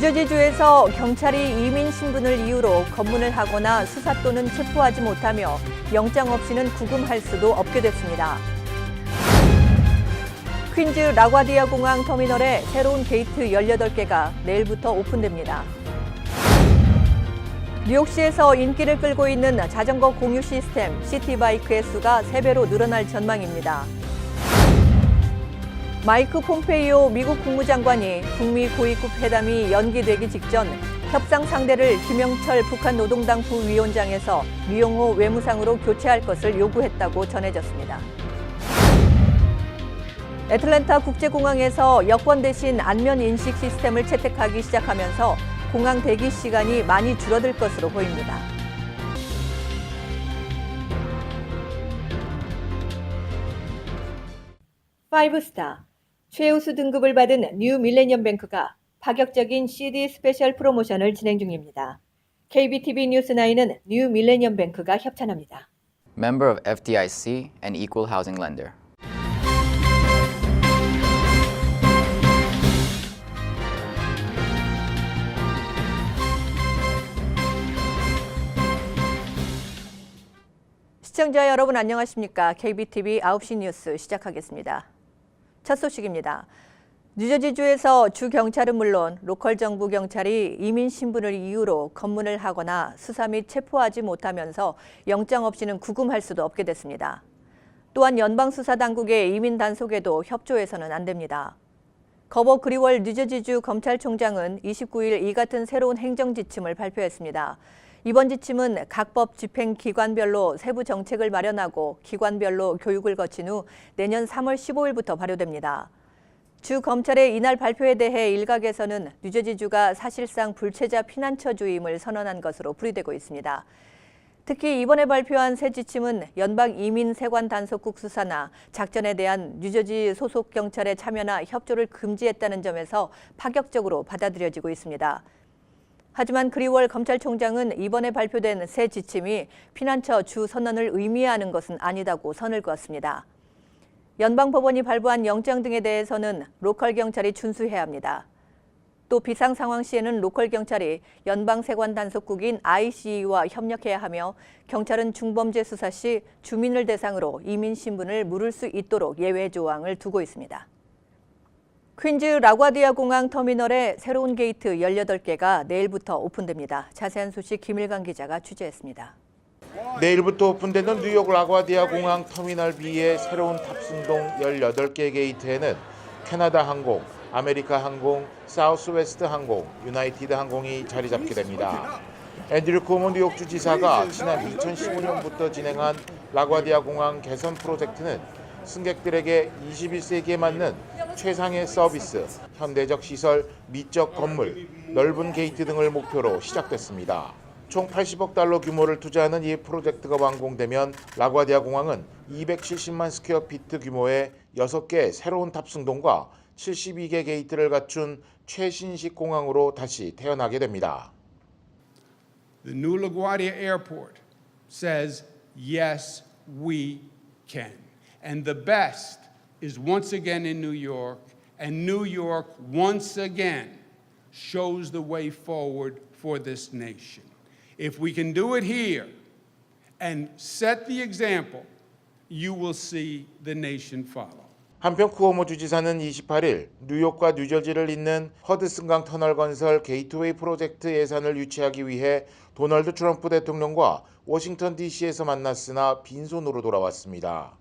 뉴저지주에서 경찰이 이민 신분을 이유로 검문을 하거나 수사 또는 체포하지 못하며 영장 없이는 구금할 수도 없게 됐습니다. 퀸즈 라과디아 공항 터미널에 새로운 게이트 18개가 내일부터 오픈됩니다. 뉴욕시에서 인기를 끌고 있는 자전거 공유 시스템 시티바이크의 수가 3배로 늘어날 전망입니다. 마이크 폼페이오 미국 국무장관이 북미 고위급 회담이 연기되기 직전 협상 상대를 김영철 북한 노동당 부위원장에서 류용호 외무상으로 교체할 것을 요구했다고 전해졌습니다. 애틀랜타 국제공항에서 여권 대신 안면 인식 시스템을 채택하기 시작하면서 공항 대기 시간이 많이 줄어들 것으로 보입니다. 파이브스타 최우수 등급을 받은 뉴 밀레니엄 뱅크가 파격적인 CD 스페셜 프로모션을 진행 중입니다. KBTV 뉴스9은 뉴 밀레니엄 뱅크가 협찬합니다. Member of FDIC and Equal Housing Lender. 시청자 여러분 안녕하십니까? KBTV 9시 뉴스 시작하겠습니다. 첫 소식입니다. 뉴저지주에서 주 경찰은 물론 로컬 정부 경찰이 이민 신분을 이유로 검문을 하거나 수사 및 체포하지 못하면서 영장 없이는 구금할 수도 없게 됐습니다. 또한 연방수사당국의 이민 단속에도 협조해서는 안 됩니다. 거버 그리월 뉴저지주 검찰총장은 29일 이 같은 새로운 행정지침을 발표했습니다. 이번 지침은 각 법 집행 기관별로 세부 정책을 마련하고 기관별로 교육을 거친 후 내년 3월 15일부터 발효됩니다. 주 검찰의 이날 발표에 대해 일각에서는 뉴저지주가 사실상 불체자 피난처주의임을 선언한 것으로 풀이되고 있습니다. 특히 이번에 발표한 새 지침은 연방 이민 세관 단속국 수사나 작전에 대한 뉴저지 소속 경찰의 참여나 협조를 금지했다는 점에서 파격적으로 받아들여지고 있습니다. 하지만 그리월 검찰총장은 이번에 발표된 새 지침이 피난처 주 선언을 의미하는 것은 아니다고 선을 그었습니다. 연방법원이 발부한 영장 등에 대해서는 로컬 경찰이 준수해야 합니다. 또 비상 상황 시에는 로컬 경찰이 연방세관 단속국인 ICE와 협력해야 하며 경찰은 중범죄 수사 시 주민을 대상으로 이민 신분을 물을 수 있도록 예외 조항을 두고 있습니다. 퀸즈 라과디아 공항 터미널에 새로운 게이트 18개가 내일부터 오픈됩니다. 자세한 소식 김일강 기자가 취재했습니다. 내일부터 오픈되는 뉴욕 라과디아 공항 터미널 B의 새로운 탑승동 18개 게이트에는 캐나다 항공, 아메리카 항공, 사우스웨스트 항공, 유나이티드 항공이 자리 잡게 됩니다. 앤드류 쿠오모 뉴욕주 지사가 지난 2015년부터 진행한 라과디아 공항 개선 프로젝트는 승객들에게 21세기에 맞는 최상의 서비스, 현대적 시설, 미적 건물, 넓은 게이트 등을 목표로 시작됐습니다. 총 80억 달러 규모를 투자하는 이 프로젝트가 완공되면 라과디아 공항은 270만 스퀘어피트 규모의 6개 새로운 탑승동과 72개 게이트를 갖춘 최신식 공항으로 다시 태어나게 됩니다. The new LaGuardia Airport says, yes, we can. And the best is once again in New York, and New York once again shows the way forward for this nation. If we can do it here and set the example, you will see the nation follow. 한편 쿠오모 주지사는 28일 뉴욕과 뉴저지를 잇는 허드슨강 터널 건설 게이트웨이 프로젝트 예산을 유치하기 위해 도널드 트럼프 대통령과 워싱턴 DC에서 만났으나 빈손으로 돌아왔습니다.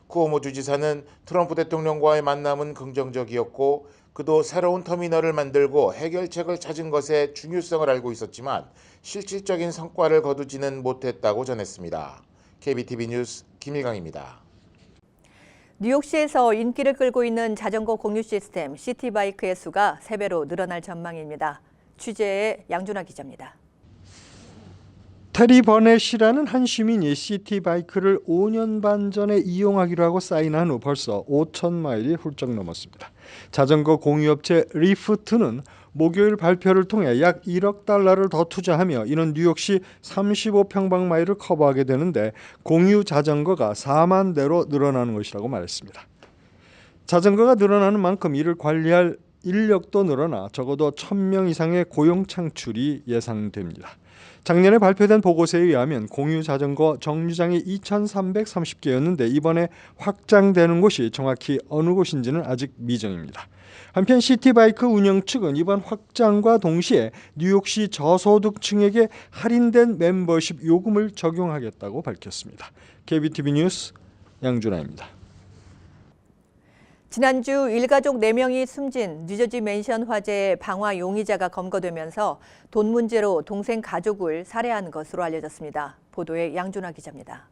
쿠오모 주지사는 트럼프 대통령과의 만남은 긍정적이었고 그도 새로운 터미널을 만들고 해결책을 찾은 것의 중요성을 알고 있었지만 실질적인 성과를 거두지는 못했다고 전했습니다. KBTV 뉴스 김일강입니다. 뉴욕시에서 인기를 끌고 있는 자전거 공유 시스템 시티바이크의 수가 3배로 늘어날 전망입니다. 취재의 양준하 기자입니다. 테리 버넷이라는 한 시민이 시티바이크를 5년 반 전에 이용하기로 하고 사인한 후 벌써 5,000마일이 훌쩍 넘었습니다. 자전거 공유업체 리프트는 목요일 발표를 통해 약 1억 달러를 더 투자하며 이는 뉴욕시 35평방마일을 커버하게 되는데 공유 자전거가 4만 대로 늘어나는 것이라고 말했습니다. 자전거가 늘어나는 만큼 이를 관리할 인력도 늘어나 적어도 1,000명 이상의 고용 창출이 예상됩니다. 작년에 발표된 보고서에 의하면 공유 자전거 정류장이 2,330개였는데 이번에 확장되는 곳이 정확히 어느 곳인지는 아직 미정입니다. 한편 시티바이크 운영 측은 이번 확장과 동시에 뉴욕시 저소득층에게 할인된 멤버십 요금을 적용하겠다고 밝혔습니다. KBTV 뉴스 양준하입니다. 지난주 일가족 4명이 숨진 뉴저지 맨션 화재의 방화 용의자가 검거되면서 돈 문제로 동생 가족을 살해한 것으로 알려졌습니다. 보도에 양준하 기자입니다.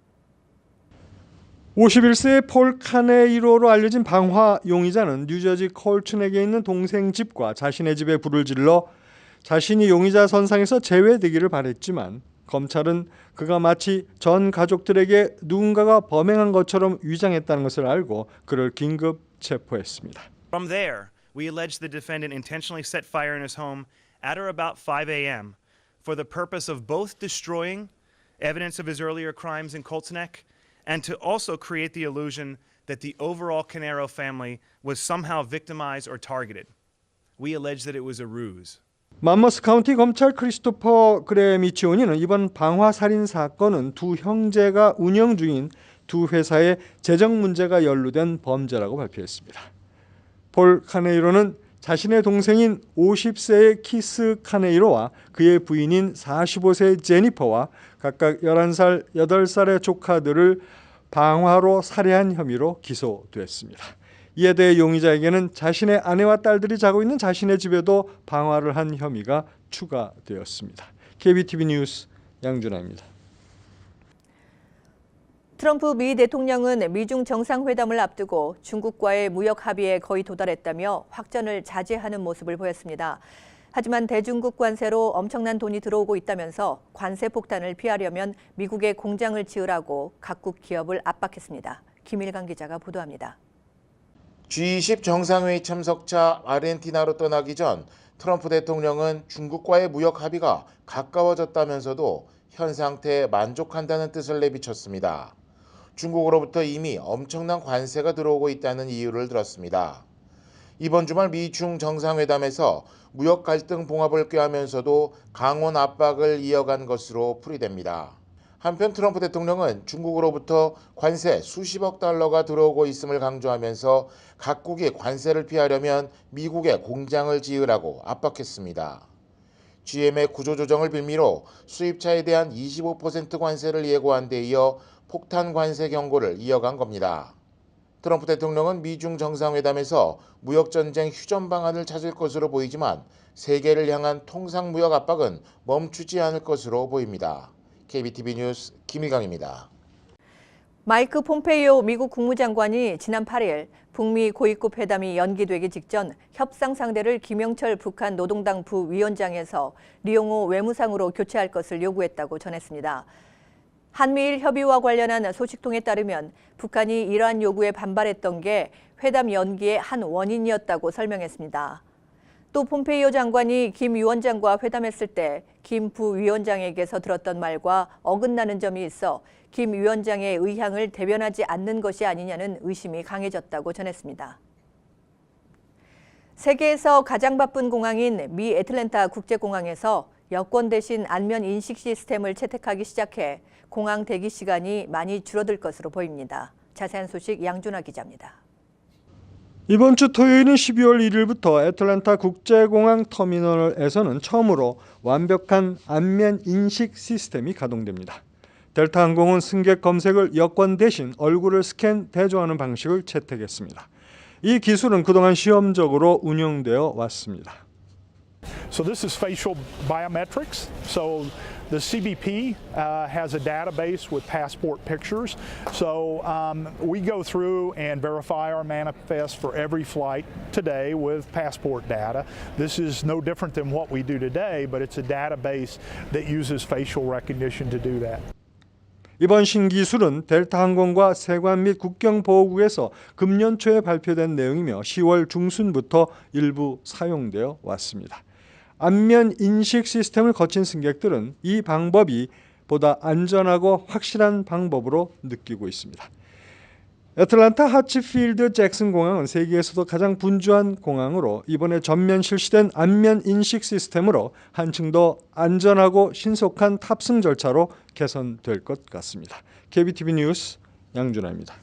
51세의 폴 카네이로로 알려진 방화 용의자는 뉴저지 콜튼에게 있는 동생 집과 자신의 집에 불을 질러 자신이 용의자 선상에서 제외되기를 바랬지만 검찰은 그가 마치 전 가족들에게 누군가가 범행한 것처럼 위장했다는 것을 알고 그를 긴급 체포했습니다. From there, we allege the defendant intentionally set fire in his home at or about 5 a.m. for the purpose of both destroying evidence of his earlier crimes in Colts Neck and to also create the illusion that the overall Canero family was somehow victimized or targeted. We allege that it was a ruse. 맘머스 카운티 검찰 크리스토퍼 그레미치오니는 이번 방화 살인 사건은 두 형제가 운영 중인 두 회사의 재정 문제가 연루된 범죄라고 발표했습니다. 폴 카네이로는 자신의 동생인 50세의 키스 카네이로와 그의 부인인 45세의 제니퍼와 각각 11살, 8살의 조카들을 방화로 살해한 혐의로 기소됐습니다. 이에 대해 용의자에게는 자신의 아내와 딸들이 자고 있는 자신의 집에도 방화를 한 혐의가 추가되었습니다. KBTV 뉴스 양준하입니다. 트럼프 미 대통령은 미중 정상회담을 앞두고 중국과의 무역 합의에 거의 도달했다며 확전을 자제하는 모습을 보였습니다. 하지만 대중국 관세로 엄청난 돈이 들어오고 있다면서 관세 폭탄을 피하려면 미국에 공장을 지으라고 각국 기업을 압박했습니다. 김일강 기자가 보도합니다. G20 정상회의 참석차 아르헨티나로 떠나기 전 트럼프 대통령은 중국과의 무역 합의가 가까워졌다면서도 현 상태에 만족한다는 뜻을 내비쳤습니다. 중국으로부터 이미 엄청난 관세가 들어오고 있다는 이유를 들었습니다. 이번 주말 미중 정상회담에서 무역 갈등 봉합을 꾀하면서도 강원 압박을 이어간 것으로 풀이됩니다. 한편 트럼프 대통령은 중국으로부터 관세 수십억 달러가 들어오고 있음을 강조하면서 각국이 관세를 피하려면 미국에 공장을 지으라고 압박했습니다. GM의 구조조정을 빌미로 수입차에 대한 25% 관세를 예고한 데 이어 폭탄 관세 경고를 이어간 겁니다. 트럼프 대통령은 미중 정상회담에서 무역전쟁 휴전 방안을 찾을 것으로 보이지만 세계를 향한 통상무역 압박은 멈추지 않을 것으로 보입니다. KBTV 뉴스 김일강입니다. 마이크 폼페이오 미국 국무장관이 지난 8일 북미 고위급 회담이 연기되기 직전 협상 상대를 김영철 북한 노동당 부위원장에서 리용호 외무상으로 교체할 것을 요구했다고 전했습니다. 한미일 협의와 관련한 소식통에 따르면 북한이 이러한 요구에 반발했던 게 회담 연기의 한 원인이었다고 설명했습니다. 또 폼페이오 장관이 김 위원장과 회담했을 때 김 부위원장에게서 들었던 말과 어긋나는 점이 있어 김 위원장의 의향을 대변하지 않는 것이 아니냐는 의심이 강해졌다고 전했습니다. 세계에서 가장 바쁜 공항인 미 애틀랜타 국제공항에서 여권 대신 안면 인식 시스템을 채택하기 시작해 공항 대기 시간이 많이 줄어들 것으로 보입니다. 자세한 소식 양준하 기자입니다. 이번 주 토요일인 12월 1일부터 애틀랜타 국제공항 터미널에서는 처음으로 완벽한 안면 인식 시스템이 가동됩니다. 델타 항공은 승객 검색을 여권 대신 얼굴을 스캔 대조하는 방식을 채택했습니다. 이 기술은 그동안 시험적으로 운영되어 왔습니다. So this is facial biometrics. So the CBP has a database with passport pictures. So we go through and verify our manifest for every flight today with passport data. This is no different than what we do today, but it's a database that uses facial recognition to do that. 이번 신기술은 델타 항공과 세관 및 국경보호국에서 금년 초에 발표된 내용이며 10월 중순부터 일부 사용되어 왔습니다. 안면 인식 시스템을 거친 승객들은 이 방법이 보다 안전하고 확실한 방법으로 느끼고 있습니다. 애틀란타 하치필드 잭슨 공항은 세계에서도 가장 분주한 공항으로 이번에 전면 실시된 안면 인식 시스템으로 한층 더 안전하고 신속한 탑승 절차로 개선될 것 같습니다. KBTV 뉴스 양준하입니다.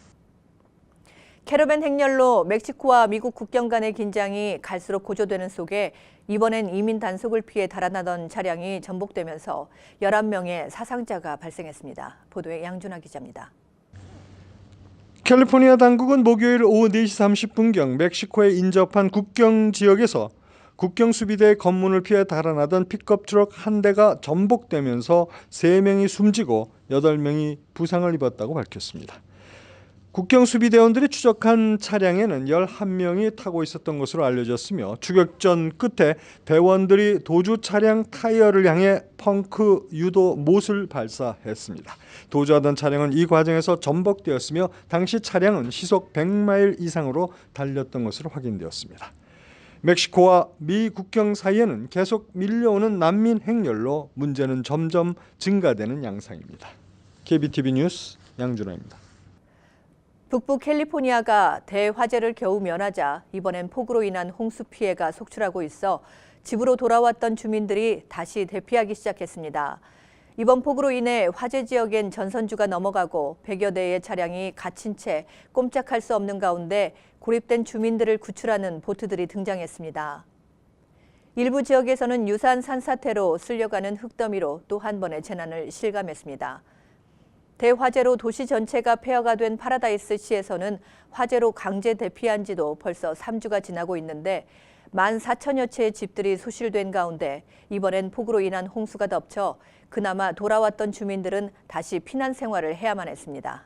캐러밴 행렬로 멕시코와 미국 국경 간의 긴장이 갈수록 고조되는 속에 이번엔 이민 단속을 피해 달아나던 차량이 전복되면서 11명의 사상자가 발생했습니다. 보도에 양준하 기자입니다. 캘리포니아 당국은 목요일 오후 4시 30분경 멕시코에 인접한 국경 지역에서 국경 수비대 검문을 피해 달아나던 픽업 트럭 한 대가 전복되면서 3명이 숨지고 8명이 부상을 입었다고 밝혔습니다. 국경 수비대원들이 추적한 차량에는 11명이 타고 있었던 것으로 알려졌으며 추격전 끝에 대원들이 도주 차량 타이어를 향해 펑크 유도 못을 발사했습니다. 도주하던 차량은 이 과정에서 전복되었으며 당시 차량은 시속 100마일 이상으로 달렸던 것으로 확인되었습니다. 멕시코와 미 국경 사이에는 계속 밀려오는 난민 행렬로 문제는 점점 증가되는 양상입니다. KBTV 뉴스 양준호입니다. 북부 캘리포니아가 대화재를 겨우 면하자 이번엔 폭우로 인한 홍수 피해가 속출하고 있어 집으로 돌아왔던 주민들이 다시 대피하기 시작했습니다. 이번 폭우로 인해 화재 지역엔 전선주가 넘어가고 100여 대의 차량이 갇힌 채 꼼짝할 수 없는 가운데 고립된 주민들을 구출하는 보트들이 등장했습니다. 일부 지역에서는 유사한 산사태로 쓸려가는 흙더미로 또 한 번의 재난을 실감했습니다. 대화재로 도시 전체가 폐허가 된 파라다이스 시에서는 화재로 강제 대피한 지도 벌써 3주가 지나고 있는데 14,000여 채의 집들이 소실된 가운데 이번엔 폭우로 인한 홍수가 덮쳐 그나마 돌아왔던 주민들은 다시 피난 생활을 해야만 했습니다.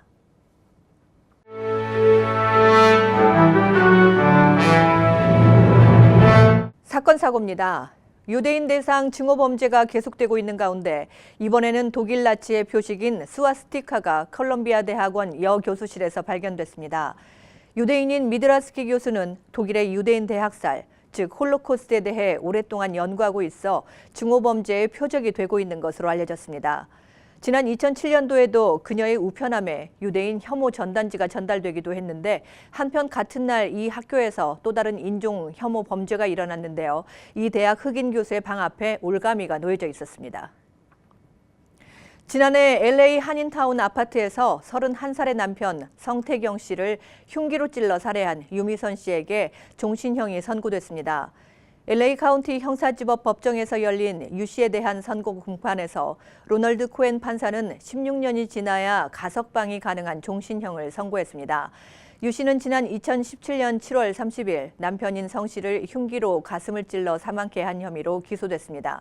사건 사고입니다. 유대인 대상 증오 범죄가 계속되고 있는 가운데 이번에는 독일 나치의 표식인 스와스티카가 컬럼비아 대학원 여교수실에서 발견됐습니다. 유대인인 미드라스키 교수는 독일의 유대인 대학살, 즉 홀로코스트에 대해 오랫동안 연구하고 있어 증오 범죄의 표적이 되고 있는 것으로 알려졌습니다. 지난 2007년도에도 그녀의 우편함에 유대인 혐오 전단지가 전달되기도 했는데 한편 같은 날 이 학교에서 또 다른 인종 혐오 범죄가 일어났는데요. 이 대학 흑인 교수의 방 앞에 올가미가 놓여져 있었습니다. 지난해 LA 한인타운 아파트에서 31살의 남편 성태경 씨를 흉기로 찔러 살해한 유미선 씨에게 종신형이 선고됐습니다. LA 카운티 형사지법 법정에서 열린 유 씨에 대한 선고 공판에서 로널드 코엔 판사는 16년이 지나야 가석방이 가능한 종신형을 선고했습니다. 유 씨는 지난 2017년 7월 30일 남편인 성 씨를 흉기로 가슴을 찔러 사망케 한 혐의로 기소됐습니다.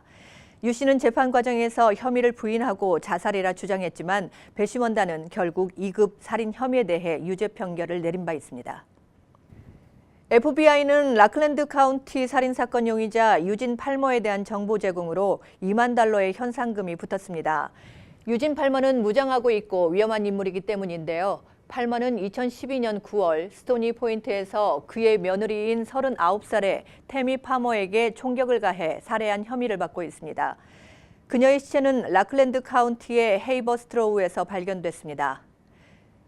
유 씨는 재판 과정에서 혐의를 부인하고 자살이라 주장했지만 배심원단은 결국 2급 살인 혐의에 대해 유죄 판결을 내린 바 있습니다. FBI는 라클랜드 카운티 살인사건 용의자 유진 팔머에 대한 정보 제공으로 $20,000의 현상금이 붙었습니다. 유진 팔머는 무장하고 있고 위험한 인물이기 때문인데요. 팔머는 2012년 9월 스토니 포인트에서 그의 며느리인 39살의 태미 파머에게 총격을 가해 살해한 혐의를 받고 있습니다. 그녀의 시체는 라클랜드 카운티의 헤이버스트로우에서 발견됐습니다.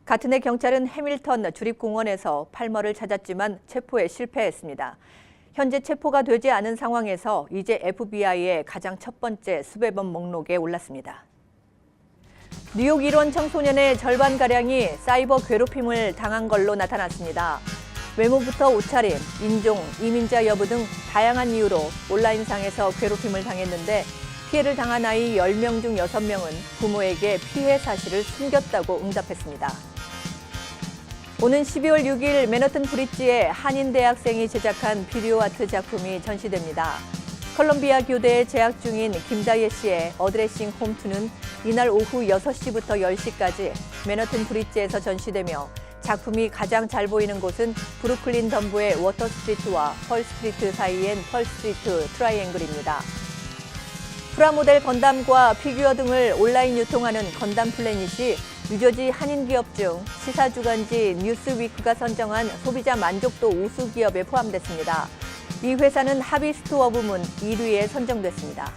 같은 해 경찰은 해밀턴 주립공원에서 팔머를 찾았지만 체포에 실패했습니다. 현재 체포가 되지 않은 상황에서 이제 FBI의 가장 첫 번째 수배범 목록에 올랐습니다. 뉴욕 일원 청소년의 절반가량이 사이버 괴롭힘을 당한 걸로 나타났습니다. 외모부터 옷차림, 인종, 이민자 여부 등 다양한 이유로 온라인상에서 괴롭힘을 당했는데 피해를 당한 아이 10명 중 6명은 부모에게 피해 사실을 숨겼다고 응답했습니다. 오는 12월 6일 맨하튼 브릿지에 한인 대학생이 제작한 비디오 아트 작품이 전시됩니다. 컬럼비아 교대에 재학 중인 김다예 씨의 어드레싱 홈2는 이날 오후 6시부터 10시까지 맨하튼 브릿지에서 전시되며 작품이 가장 잘 보이는 곳은 브루클린 덤브의 워터 스트리트와 펄 스트리트 사이엔 펄 스트리트 트라이앵글입니다. 프라모델 건담과 피규어 등을 온라인 유통하는 건담 플래닛이 뉴저지 한인 기업 중 시사주간지 뉴스위크가 선정한 소비자 만족도 우수 기업에 포함됐습니다. 이 회사는 하비스토어 부문 1위에 선정됐습니다.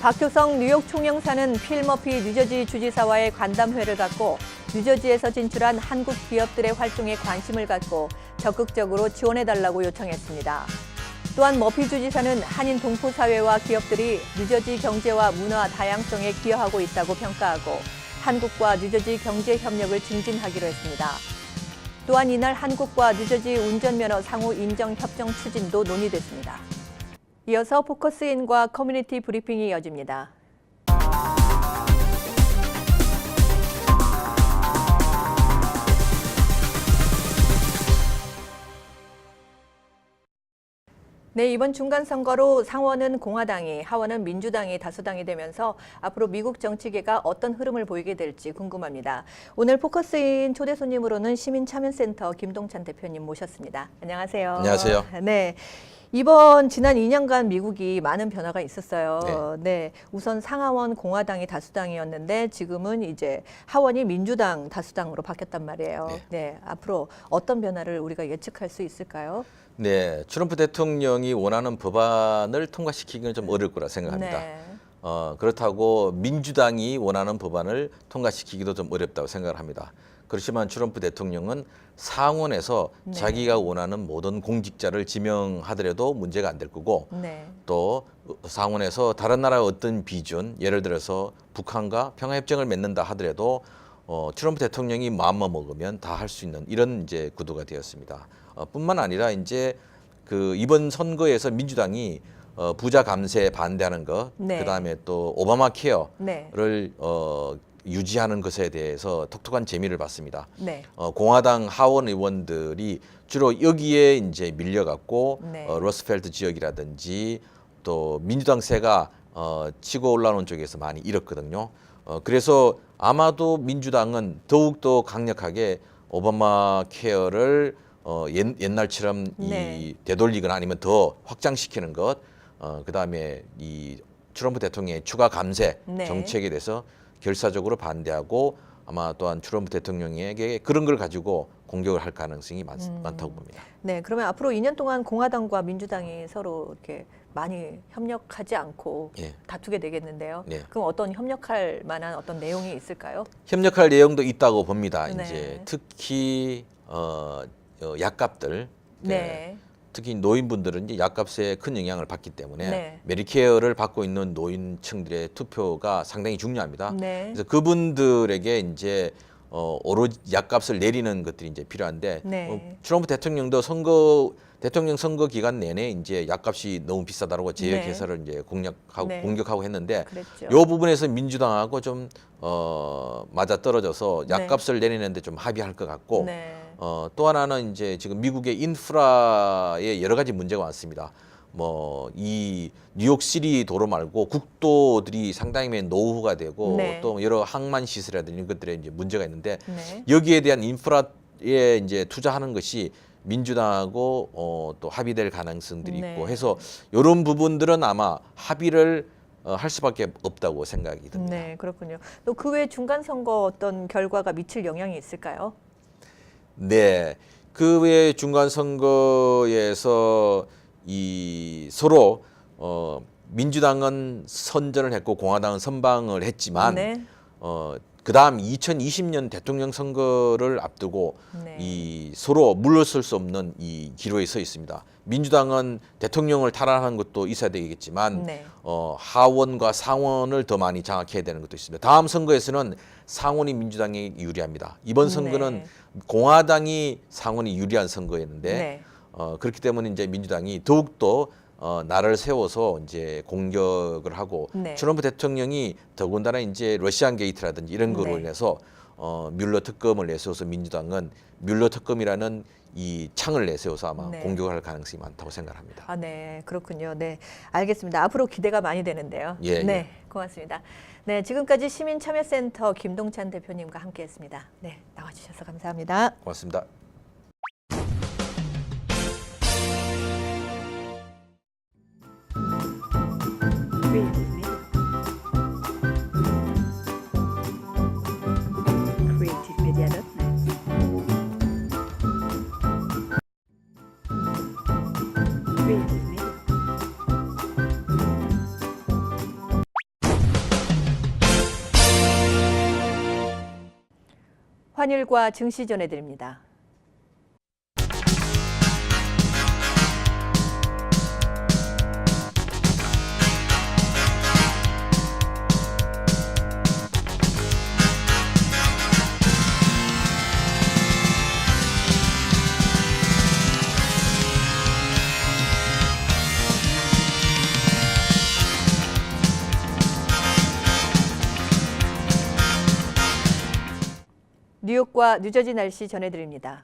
박효성 뉴욕 총영사는 필 머피 뉴저지 주지사와의 간담회를 갖고 뉴저지에서 진출한 한국 기업들의 활동에 관심을 갖고 적극적으로 지원해달라고 요청했습니다. 또한 머피 주지사는 한인 동포사회와 기업들이 뉴저지 경제와 문화 다양성에 기여하고 있다고 평가하고 한국과 뉴저지 경제 협력을 증진하기로 했습니다. 또한 이날 한국과 뉴저지 운전면허 상호 인정 협정 추진도 논의됐습니다. 이어서 포커스인과 커뮤니티 브리핑이 이어집니다. 네, 이번 중간선거로 상원은 공화당이, 하원은 민주당이 다수당이 되면서 앞으로 미국 정치계가 어떤 흐름을 보이게 될지 궁금합니다. 오늘 포커스인 초대 손님으로는 시민참여센터 김동찬 대표님 모셨습니다. 안녕하세요. 안녕하세요. 네. 지난 2년간 미국이 많은 변화가 있었어요. 네. 우선 상하원 공화당이 다수당이었는데 지금은 이제 하원이 민주당 다수당으로 바뀌었단 말이에요. 네. 앞으로 어떤 변화를 우리가 예측할 수 있을까요? 네, 트럼프 대통령이 원하는 법안을 통과시키기는 좀 어려울 거라 생각합니다. 네. 그렇다고 민주당이 원하는 법안을 통과시키기도 좀 어렵다고 생각을 합니다. 그렇지만 트럼프 대통령은 상원에서 네. 자기가 원하는 모든 공직자를 지명하더라도 문제가 안 될 거고 네. 또 상원에서 다른 나라의 어떤 비준, 예를 들어서 북한과 평화협정을 맺는다 하더라도 트럼프 대통령이 마음만 먹으면 다 할 수 있는 이런 이제 구도가 되었습니다. 뿐만 아니라 이제 그 이번 선거에서 민주당이 부자 감세에 반대하는 것, 네. 그다음에 또 오바마 케어를 네. 유지하는 것에 대해서 독특한 재미를 봤습니다. 네. 공화당 하원 의원들이 주로 여기에 이제 밀려갖고 네. 러스펠트 지역이라든지 또 민주당 세가 치고 올라오는 쪽에서 많이 잃었거든요. 그래서 아마도 민주당은 더욱더 강력하게 오바마 케어를 옛날처럼 네. 이 되돌리거나 아니면 더 확장시키는 것, 그다음에 이 트럼프 대통령의 추가 감세 네. 정책에 대해서 결사적으로 반대하고 아마 또한 트럼프 대통령에게 그런 걸 가지고 공격을 할 가능성이 많다고 봅니다. 네, 그러면 앞으로 2년 동안 공화당과 민주당이 서로 이렇게 많이 협력하지 않고 예. 다투게 되겠는데요. 네. 그럼 어떤 협력할 만한 어떤 내용이 있을까요? 협력할 내용도 있다고 봅니다. 네. 이제 특히 약값들, 네. 특히 노인분들은 이제 약값에 큰 영향을 받기 때문에 네. 메디케어를 받고 있는 노인층들의 투표가 상당히 중요합니다. 네. 그래서 그분들에게 이제 오로지 약값을 내리는 것들이 이제 필요한데 네. 트럼프 대통령도 대통령 선거 기간 내내 이제 약값이 너무 비싸다라고 제역 네. 회사를 이제 네. 공격하고 했는데 그랬죠. 이 부분에서 민주당하고 좀 맞아 떨어져서 네. 약값을 내리는데 좀 합의할 것 같고 네. 또 하나는 이제 지금 미국의 인프라에 여러 가지 문제가 많습니다. 뭐 이 뉴욕시리 도로 말고 국도들이 상당히 노후가 되고 네. 또 여러 항만 시설이라든지 이런 것들에 이제 문제가 있는데 네. 여기에 대한 인프라에 이제 투자하는 것이 민주당하고 또 합의될 가능성들이 네. 있고 해서 이런 부분들은 아마 합의를 할 수밖에 없다고 생각이 듭니다. 네, 그렇군요. 또 그 외 중간 선거 어떤 결과가 미칠 영향이 있을까요? 네, 그 외 중간 선거에서 이 서로 민주당은 선전을 했고 공화당은 선방을 했지만 네. 그다음 2020년 대통령 선거를 앞두고 네. 이 서로 물러설 수 없는 이 기로에 서 있습니다. 민주당은 대통령을 탈환하는 것도 있어야 되겠지만 네. 하원과 상원을 더 많이 장악해야 되는 것도 있습니다. 다음 선거에서는 상원이 민주당이 유리합니다. 이번 선거는 네. 공화당이 상원이 유리한 선거였는데 네. 그렇기 때문에 이제 민주당이 더욱더 나를 세워서 이제 공격을 하고 네. 트럼프 대통령이 더군다나 이제 러시안 게이트라든지 이런 거로 네. 인해서 뮬러 특검을 내세워서 민주당은 뮬러 특검이라는 이 창을 내세워서 아마 네. 공격을 할 가능성이 많다고 생각합니다. 아, 네, 그렇군요. 네, 알겠습니다. 앞으로 기대가 많이 되는데요. 예, 네, 예. 고맙습니다. 네, 지금까지 시민참여센터 김동찬 대표님과 함께했습니다. 네, 나와주셔서 감사합니다. 고맙습니다. 환율과 증시 전해드립니다. 뉴욕과 뉴저지 날씨 전해드립니다.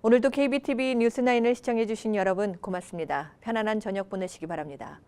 오늘도 KBTV 뉴스9을 시청해주신 여러분 고맙습니다. 편안한 저녁 보내시기 바랍니다.